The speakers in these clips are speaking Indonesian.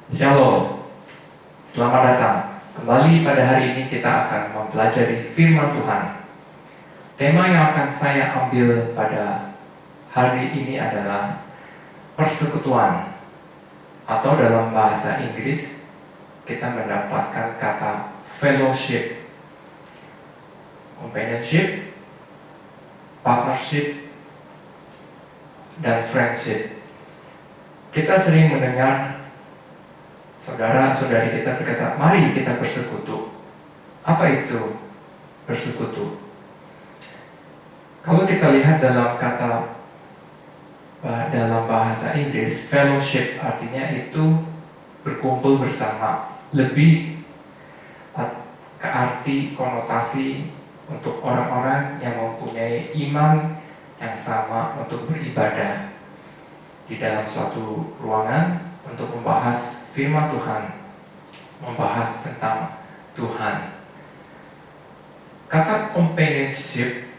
Shalom, selamat datang. Kembali pada hari ini kita akan mempelajari firman Tuhan. Tema yang akan saya ambil pada hari ini adalah persekutuan, atau dalam bahasa Inggris kita mendapatkan kata fellowship, companionship, partnership, dan friendship. Kita sering mendengar saudara-saudari kita berkata, mari kita bersekutu. Apa itu bersekutu? Kalau kita lihat dalam dalam bahasa Inggris, fellowship artinya itu berkumpul bersama. Lebih ke arti konotasi untuk orang-orang yang mempunyai iman yang sama untuk beribadah di dalam suatu ruangan untuk membahas firman Tuhan, membahas tentang Tuhan. Kata companionship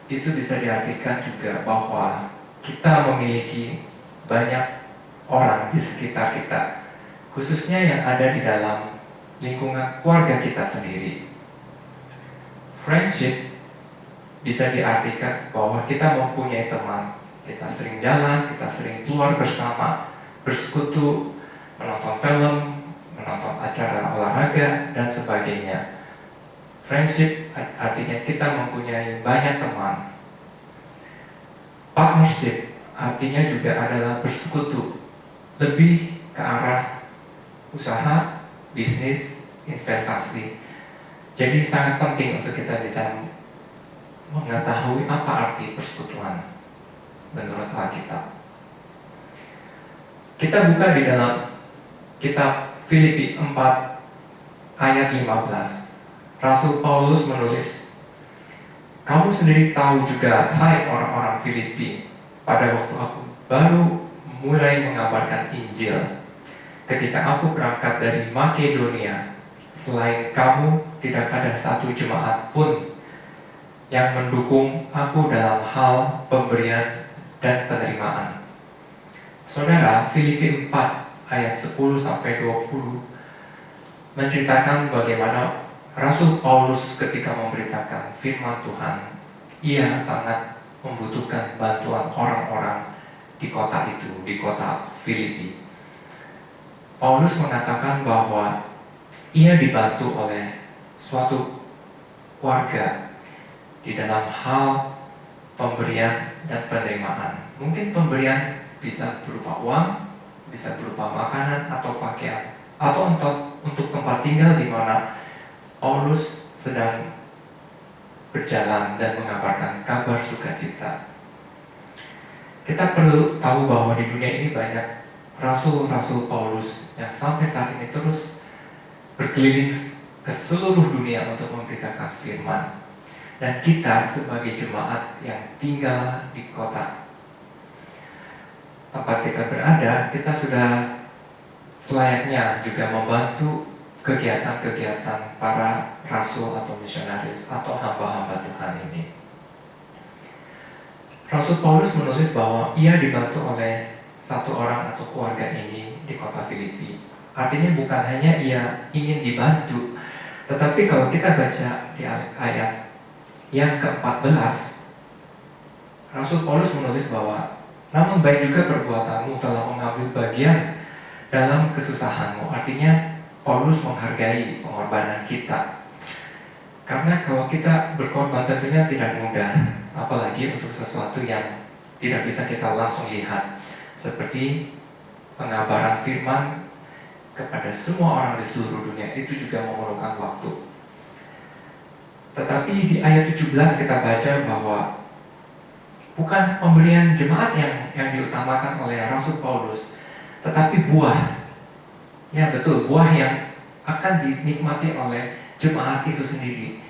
itu bisa diartikan juga bahwa kita memiliki banyak orang di sekitar kita, khususnya yang ada di dalam lingkungan keluarga kita sendiri. Friendship bisa diartikan bahwa kita mempunyai teman, kita sering jalan, kita sering keluar bersama, bersekutu, menonton film, menonton acara olahraga, dan sebagainya. Friendship artinya kita mempunyai banyak teman. Partnership artinya juga adalah bersekutu, lebih ke arah usaha, bisnis, investasi. Jadi sangat penting untuk kita bisa mengetahui apa arti persekutuan menurut Alkitab. Kita buka di dalam kitab Filipi 4 ayat 15. Rasul Paulus menulis, kamu sendiri tahu juga, hai orang-orang Filipi, pada waktu aku baru mulai mengabarkan Injil, ketika aku berangkat dari Makedonia, selain kamu tidak ada satu jemaat pun yang mendukung aku dalam hal pemberian dan penerimaan. Saudara, Filipi 4 ayat 10-20 menceritakan bagaimana Rasul Paulus ketika memberitakan firman Tuhan, ia sangat membutuhkan bantuan orang-orang di kota itu, di kota Filipi. Paulus mengatakan bahwa ia dibantu oleh suatu keluarga di dalam hal pemberian dan penerimaan. Mungkin pemberian bisa berupa uang, bisa berupa makanan atau pakaian, atau untuk tempat tinggal di mana Paulus sedang berjalan dan mengabarkan kabar sukacita. Kita perlu tahu bahwa di dunia ini banyak rasul-rasul Paulus yang sampai saat ini terus berkeliling ke seluruh dunia untuk memberitakan firman. Dan kita sebagai jemaat yang tinggal di kota tempat kita berada, kita sudah selayaknya juga membantu kegiatan-kegiatan para rasul atau misionaris atau hamba-hamba Tuhan ini. Rasul Paulus menulis bahwa ia dibantu oleh satu orang atau keluarga ini di kota Filipi. Artinya bukan hanya ia ingin dibantu, tetapi kalau kita baca di ayat yang ke-14, Rasul Paulus menulis bahwa namun baik juga perbuatanmu telah mengambil bagian dalam kesusahanmu. Artinya Paulus menghargai pengorbanan kita, karena kalau kita berkorban tentunya tidak mudah, apalagi untuk sesuatu yang tidak bisa kita langsung lihat, seperti pengabaran firman kepada semua orang di seluruh dunia. Itu juga memerlukan waktu. Tetapi di ayat 17 kita baca bahwa bukan pemberian jemaat yang diutamakan oleh Rasul Paulus, tetapi buah. Ya betul, buah yang akan dinikmati oleh jemaat itu sendiri,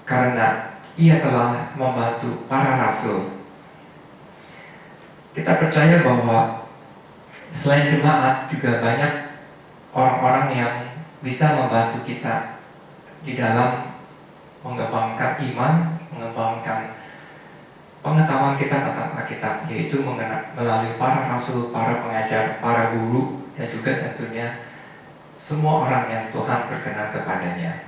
karena ia telah membantu para rasul. Kita percaya bahwa selain jemaat juga banyak orang-orang yang bisa membantu kita di dalam mengembangkan iman, mengembangkan pengetahuan kita tentang Alkitab, yaitu melalui para rasul, para pengajar, para guru, dan juga tentunya semua orang yang Tuhan berkenan kepadanya.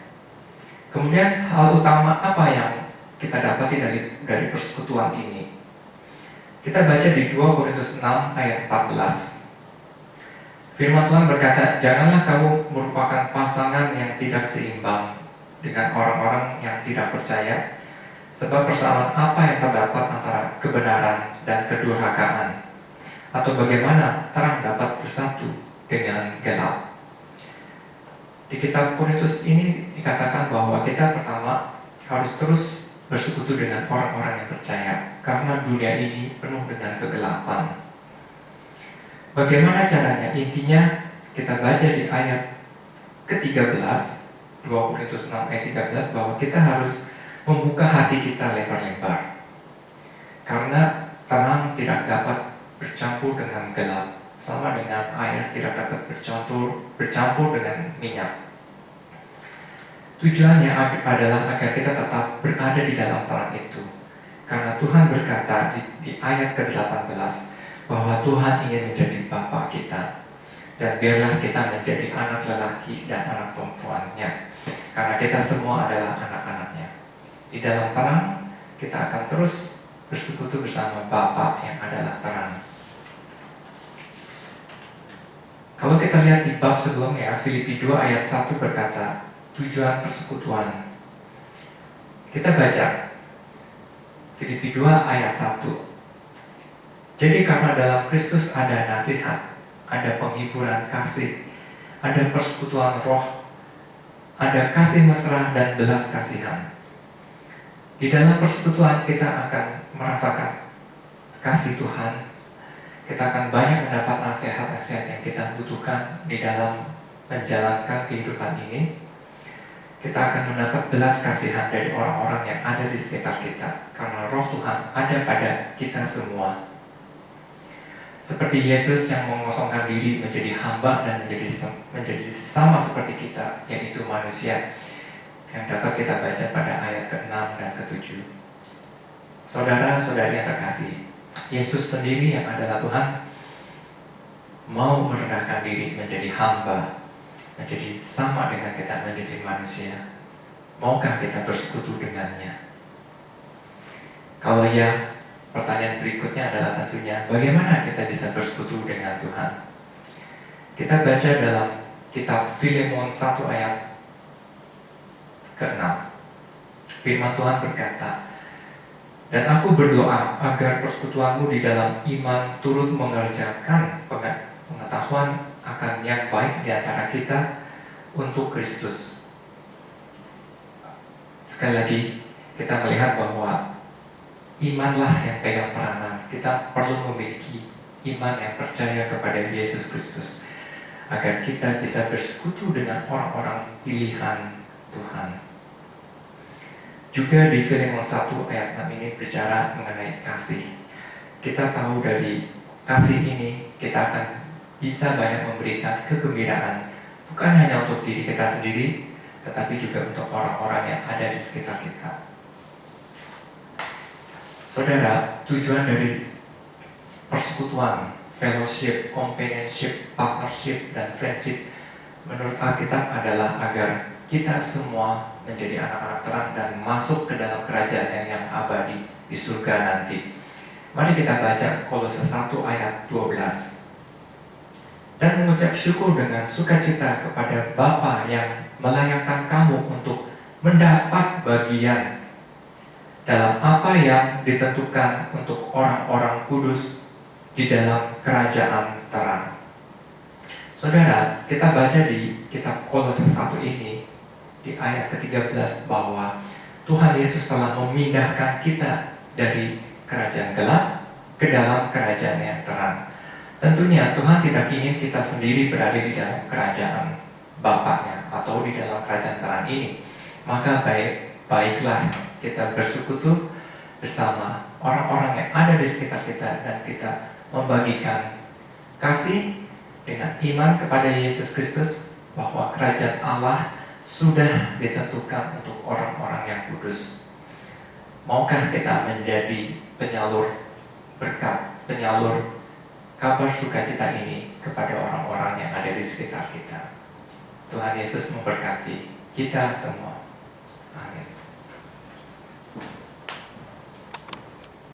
Kemudian hal utama apa yang kita dapati dari persekutuan ini? Kita baca di 2 Korintus 6 ayat 14. Firman Tuhan berkata, "Janganlah kamu merupakan pasangan yang tidak seimbang dengan orang-orang yang tidak percaya, sebab persoalan apa yang terdapat antara kebenaran dan kedurhakaan, atau bagaimana terang dapat bersatu dengan gelap." Di kitab Korintus ini dikatakan bahwa kita pertama harus terus bersekutu dengan orang-orang yang percaya, karena dunia ini penuh dengan kegelapan. Bagaimana caranya? Intinya kita baca di ayat ke-13, 2 Korintus 6 ayat 13, bahwa kita harus membuka hati kita lebar-lebar, karena terang tidak dapat bercampur dengan gelap, sama dengan air tidak dapat bercampur dengan minyak. Tujuannya adalah agar kita tetap berada di dalam terang itu, karena Tuhan berkata di ayat ke-18 bahwa Tuhan ingin menjadi Bapa kita, dan biarlah kita menjadi anak lelaki dan anak perempuannya, karena kita semua adalah anak-anaknya. Di dalam terang kita akan terus bersekutu bersama Bapa yang adalah terang. Kalau kita lihat di bab sebelumnya, Filipi 2 ayat 1 berkata tujuan persekutuan. Kita baca Filipi 2 ayat 1. "Jadi karena dalam Kristus ada nasihat, ada penghiburan kasih, ada persekutuan roh, ada kasih mesra dan belas kasihan." Di dalam persekutuan kita akan merasakan kasih Tuhan. Kita akan banyak mendapat nasihat-nasihat yang kita butuhkan di dalam menjalankan kehidupan ini. Kita akan mendapat belas kasihan dari orang-orang yang ada di sekitar kita, karena roh Tuhan ada pada kita semua. Seperti Yesus yang mengosongkan diri menjadi hamba dan menjadi sama seperti kita, yaitu manusia, yang dapat kita baca pada ayat ke-6 dan ke-7. Saudara-saudari yang terkasih, Yesus sendiri yang adalah Tuhan mau merendahkan diri menjadi hamba, menjadi sama dengan kita, menjadi manusia. Maukah kita bersekutu dengannya? Kalau ya, pertanyaan berikutnya adalah tentunya bagaimana kita bisa bersekutu dengan Tuhan? Kita baca dalam kitab Filemon 1 ayat ke-6. Firman Tuhan berkata, "Dan aku berdoa agar persekutuanmu di dalam iman turut mengerjakan pengetahuan akan yang baik di antara kita untuk Kristus." Sekali lagi kita melihat bahwa imanlah yang pegang peranan. Kita perlu memiliki iman yang percaya kepada Yesus Kristus, agar kita bisa bersekutu dengan orang-orang pilihan Tuhan. Juga di Filemon 1 ayat 6 ini bicara mengenai kasih. Kita tahu dari kasih ini kita akan bisa banyak memberikan kegembiraan, bukan hanya untuk diri kita sendiri, tetapi juga untuk orang-orang yang ada di sekitar kita. Saudara, tujuan dari persekutuan, fellowship, companionship, partnership, dan friendship menurut Alkitab adalah agar kita semua menjadi anak-anak terang dan masuk ke dalam kerajaan yang abadi di surga nanti. Mari kita baca Kolose 1 ayat 12. "Dan mengucap syukur dengan sukacita kepada Bapa yang melayakkan kamu untuk mendapat bagian dalam apa yang ditentukan untuk orang-orang kudus di dalam kerajaan terang." Saudara, kita baca di kitab Kolose 1 ini di ayat ke-13 bahwa Tuhan Yesus telah memindahkan kita dari kerajaan gelap ke dalam kerajaan yang terang. Tentunya Tuhan tidak ingin kita sendiri berada di dalam kerajaan Bapaknya atau di dalam kerajaan terang ini. Maka baiklah kita bersekutu bersama orang-orang yang ada di sekitar kita, dan kita membagikan kasih dengan iman kepada Yesus Kristus, bahwa kerajaan Allah sudah ditentukan untuk orang-orang yang kudus. Maukah kita menjadi penyalur berkat, penyalur kabar sukacita ini kepada orang-orang yang ada di sekitar kita? Tuhan Yesus memberkati kita semua.